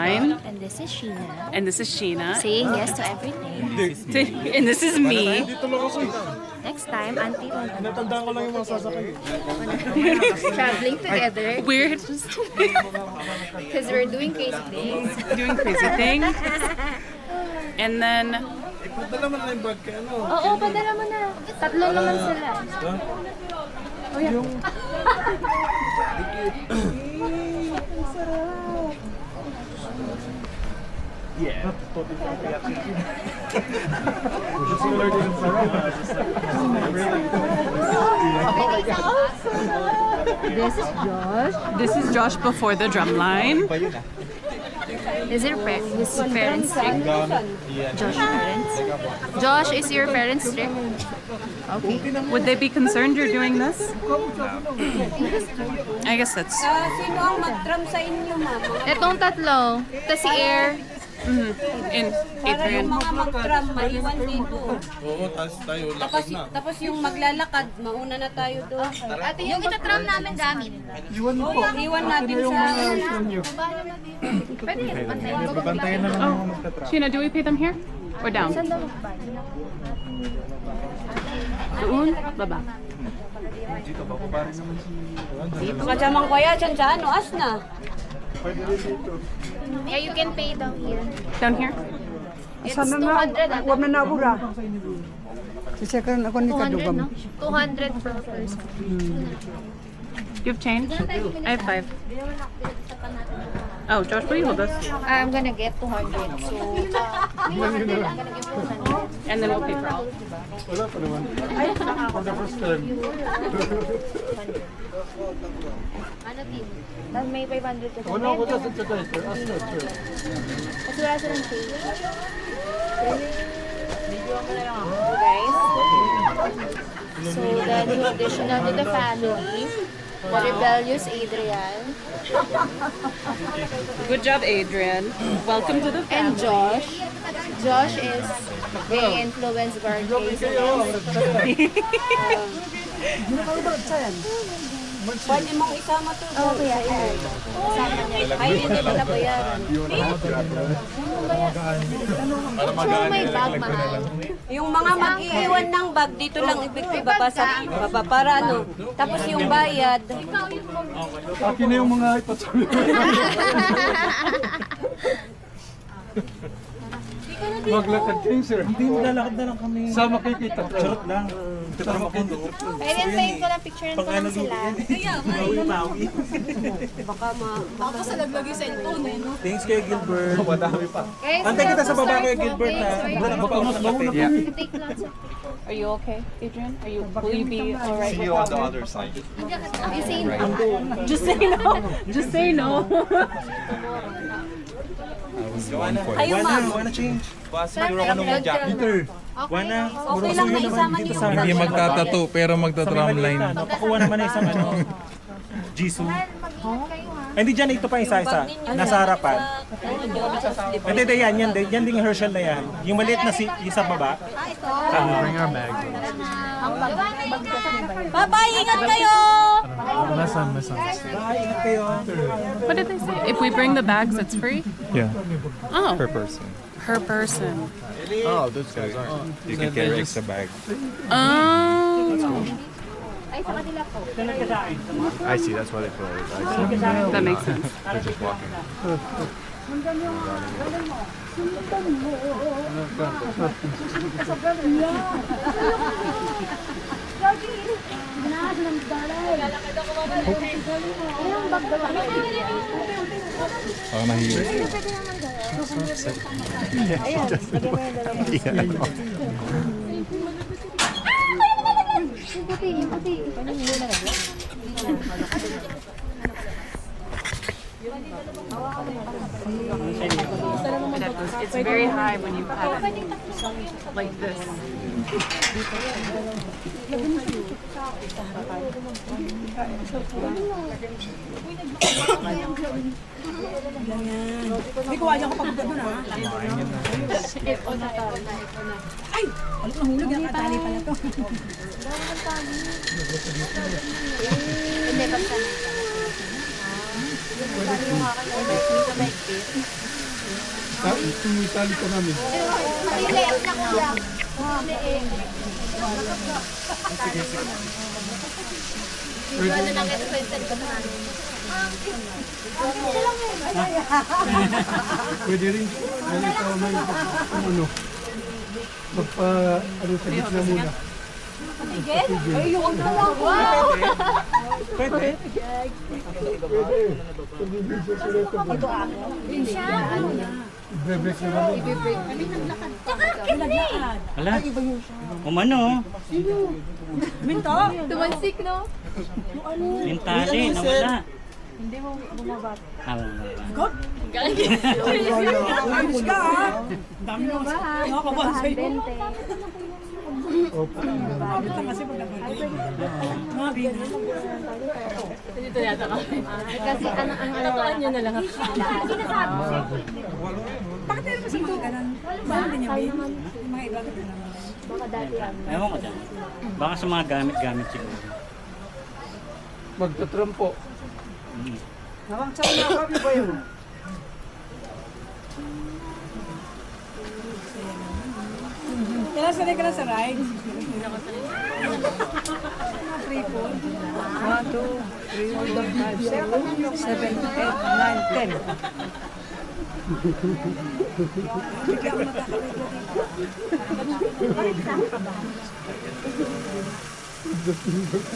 Drumline. And this is Sheena. And this is Sheena. Saying yes to everything. And this is me. Next time, auntie will Natandaan ko lang yung mga sasakay. traveling together We're just because we're doing crazy things. doing crazy things. And then, Padala mo na yung bag kay ano. Oo, padala mo na. Tatlo naman sila. Oh, yeah. Yeah. Similar to yung This is Josh. this is Josh before the drumline. Is his parents strict? Josh parents? Josh, is your parents strict? Okay. Would they be concerned you're doing this? I guess that's... Sino ang mag-drum sa inyo, mama? Etong tatlo. Tapos si Air. In Para Adrian. yung mga mag-drum, maiwan dito. Oo, tapos tayo Tapos, lakad na. tapos yung maglalakad, mauna na tayo doon. Ate, yung itatram namin gamit. Iwan mo po. Iwan natin sa... Pwede yun. Pantayin ko. Bantayan na lang yung mga magtatrap. Sheena, do we pay them here or down? Doon? Baba. Dito ba? Pare naman si... Kasamang ko yan, dyan sa ano, asna. Pwede rin dito. Yeah, you can pay down here. Down here? It's 200 ata. Huwag na nabura. Sisekan ako ni 200, Kadugam. no? 200 per person. Do you have change? I have 5. Oh, Josh, will you hold this? I'm gonna get 200. So, I'm gonna give 200. And then we'll pay for all. Wala pa naman. For the first time. Ano, team? Tapos may 500 ka. Wala ko dyan sa tsaka. As na, sure. Kasi wala silang pay. Guys. So, the new additional to the family. The rebellious Adrian. Good job, Adrian. Welcome to the And family. Josh. Josh is being influenced by craziness. Pwede mong isama to. Oh, kuya. Ay, hindi pala bayaran. So, may bag, mahal. Yung mga mag-iiwan ng bag, dito lang ibaba sa baba para ano. Tapos yung bayad, Akin na yung mga ipatsabi. Maglakad kayo, sir. Hindi, Lalakad na lang kami. sa makikita. Charot lang. Sa makikita. Pwede tayo ko lang, picture ko lang sila. Bawi-bawi. baka ma... Thanks kay Gilbert. Madami pa. Guys, Antay kita sa we'll baba start kay Gilbert smoking, na. so Wala you ka pa ako sa kape. can take lots of Are you okay, Adrian? Will you be alright with on the that? other side. You say no. Just say no. Just say no. Ayun, ma'am. Wanna change? Siguro ko nung jacket. Peter. Wanna? Okay lang na isama niyo yung Hindi magtatato pero magta-drumline. Napakuha naman na isang ano. Jisoo. Hindi dyan, ito pa isa-isa. Nasa harapan. Hindi, yan din yung Herschel na yan. Yung maliit na yung sa baba. Bring our bag. Bye-bye, ingat kayo! Masan. Bye, ingat kayo. What did they say? If we bring the bags, it's free? Yeah, Oh, per person. per person. Oh, those guys aren't. You can carry extra bag. Oh, Ay, sa kanila po. I see, that's why they put it. I see. that makes sense. They're just walking. Oh, mahirap. Yung puti. It's very high when you have it like this. Hindi ko kaya ko pagpunta doon ha. Ay! Alam ko nahulog yan. Tali pala to. Hindi, basta. Tumitali ka namin. Maliit lang lang. Ano lang expensive ko namin. Pwede rin. Ano ito may ano. Magpa ano sa gitna muna. Pwede. Bebek na namin. Wala. Umano. Minto? Tumansik, no? Yung tali, nawala. Hindi mo bumaba. Ayos ka ha. Dami mo. Nakakabahan sa'yo. Opo. Abot lang kasi pag nabalik. Mga bina. Kasi ang tatuan nyo na lang. Bakit meron kasi mga ganun? Bakit din yung bin? Yung mga iba ganun naman. Ewan ko dyan. Baka sa mga gamit-gamit siguro. Magtatrampo. Nawang sa una ako, ba yun? Kailan sanay ka na sa ride? Free food. 1, 2, 3, 4, 5, 6, 7, 8, 9, 10. Bigla ako magkakalit ko dito.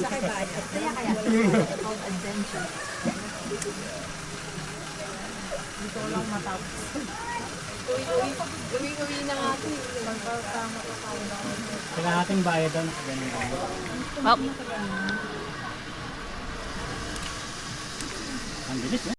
Sakay tayo. Uwi na nga ito. Kailangan natin bayad daw. Ganun lang. Ang bilis eh.